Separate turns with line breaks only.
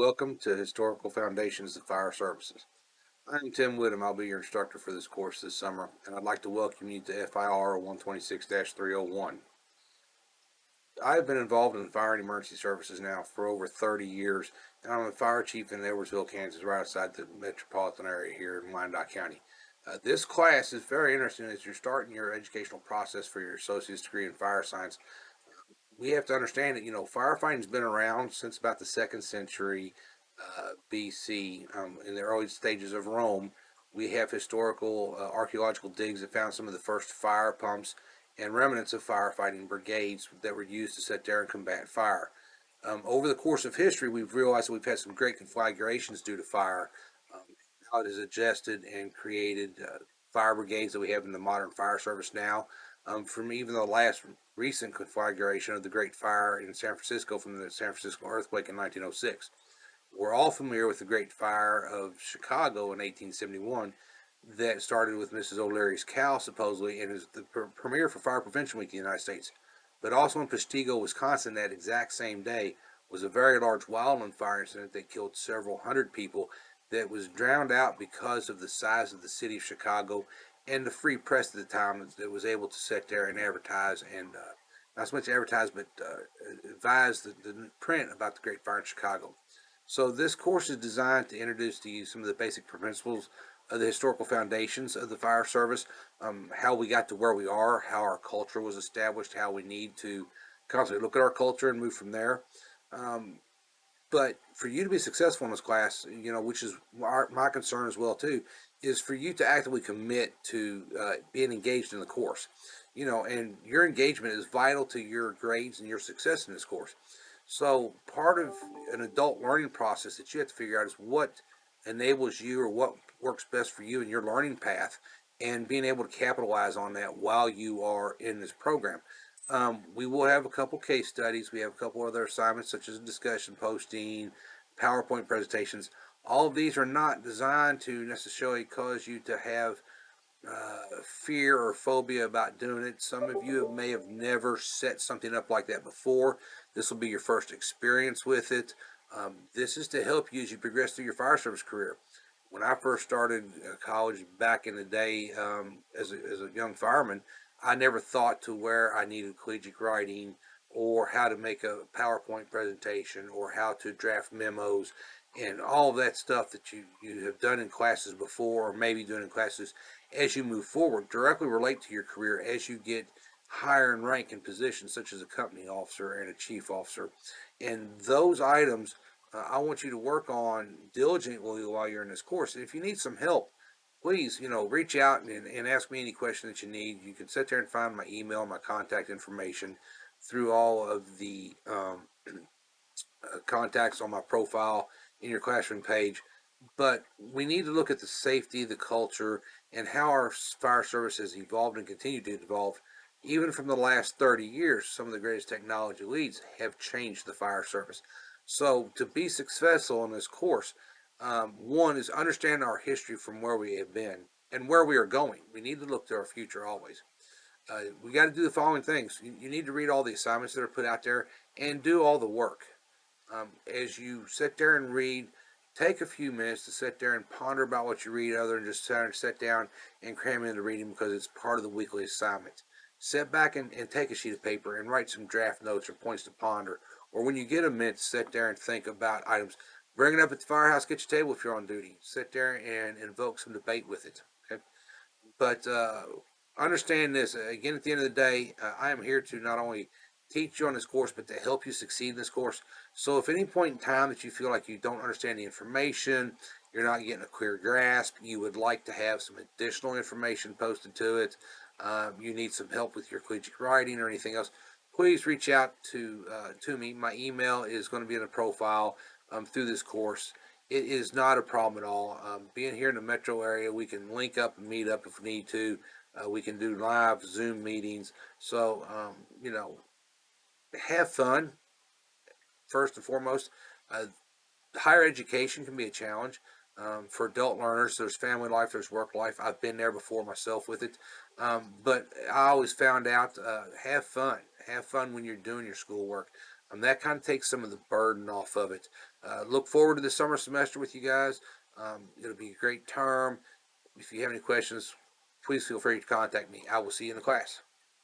Welcome to Historical Foundations of Fire Services. I'm Tim Whittam. I'll be your instructor for this course this summer, and I'd like to welcome you to FIR 126-301. I've been involved in fire and emergency services now for over 30 years, and I'm a fire chief in Edwardsville, Kansas, right outside the metropolitan area here in Wyandotte County. This class is very interesting as you're starting your educational process for your associate's degree in fire science. We have to understand that firefighting's been around since about the second century BC. In the early stages of Rome, we have historical archaeological digs that found some of the first fire pumps and remnants of firefighting brigades that were used to set there and combat fire. Over the course of history, we've realized that we've had some great conflagrations due to fire. How it has adjusted and created fire brigades that we have in the modern fire service now. From even the last recent conflagration of the Great Fire in San Francisco from the San Francisco earthquake in 1906. We're all familiar with the Great Fire of Chicago in 1871 that started with Mrs. O'Leary's cow, supposedly, and is the premiere for Fire Prevention Week in the United States. But also in Peshtigo, Wisconsin, that exact same day was a very large wildland fire incident that killed several hundred people that was drowned out because of the size of the city of Chicago and the free press at the time that was able to sit there and advertise and not so much advertise, but advise the print about the Great Fire in Chicago. So this course is designed to introduce to you some of the basic principles of the historical foundations of the fire service, how we got to where we are, how our culture was established, how we need to constantly look at our culture and move from there. But for you to be successful in this class, which is my concern as well too, is for you to actively commit to being engaged in the course. And your engagement is vital to your grades and your success in this course. So part of an adult learning process that you have to figure out is what enables you or what works best for you in your learning path, and being able to capitalize on that while you are in this program. We will have a couple case studies. We have a couple other assignments such as discussion posting, PowerPoint presentations. All of these are not designed to necessarily cause you to have fear or phobia about doing it. Some of you may have never set something up like that before. This will be your first experience with it. This is to help you as you progress through your fire service career. When I first started college back in the day as a young fireman, I never thought to where I needed collegiate writing or how to make a PowerPoint presentation or how to draft memos and all of that stuff that you have done in classes before or maybe doing in classes as you move forward directly relate to your career as you get higher in rank and positions such as a company officer and a chief officer. And those items I want you to work on diligently while you're in this course. And if you need some help, please, reach out and ask me any question that you need. You can sit there and find my email, my contact information through all of the contacts on my profile in your classroom page. But we need to look at the safety, the culture, and how our fire service has evolved and continued to evolve. Even from the last 30 years, some of the greatest technology leads have changed the fire service. So to be successful in this course, one is understand our history from where we have been and where we are going. We need to look to our future always. We got to do the following things. You need to read all the assignments that are put out there and do all the work. As you sit there and read, take a few minutes to sit there and ponder about what you read other than just sit down and cram into reading because it's part of the weekly assignment. Sit back and take a sheet of paper and write some draft notes or points to ponder. Or when you get a minute, sit there and think about items. Bring it up at the firehouse kitchen table if you're on duty. Sit there and invoke some debate with it. Okay? But understand this, again, at the end of the day, I am here to not only teach you on this course, but to help you succeed in this course. So if at any point in time that you feel like you don't understand the information, you're not getting a clear grasp, you would like to have some additional information posted to it, you need some help with your collegiate writing or anything else, please reach out to me. My email is going to be in the profile through this course. It is not a problem at all. Being here in the metro area, we can link up and meet up if we need to. We can do live Zoom meetings. So, have fun, first and foremost. Higher education can be a challenge. For adult learners, there's family life, there's work life. I've been there before myself with it. But I always found out, have fun. Have fun when you're doing your schoolwork. That kind of takes some of the burden off of it. Look forward to the summer semester with you guys. It'll be a great term. If you have any questions, please feel free to contact me. I will see you in the class.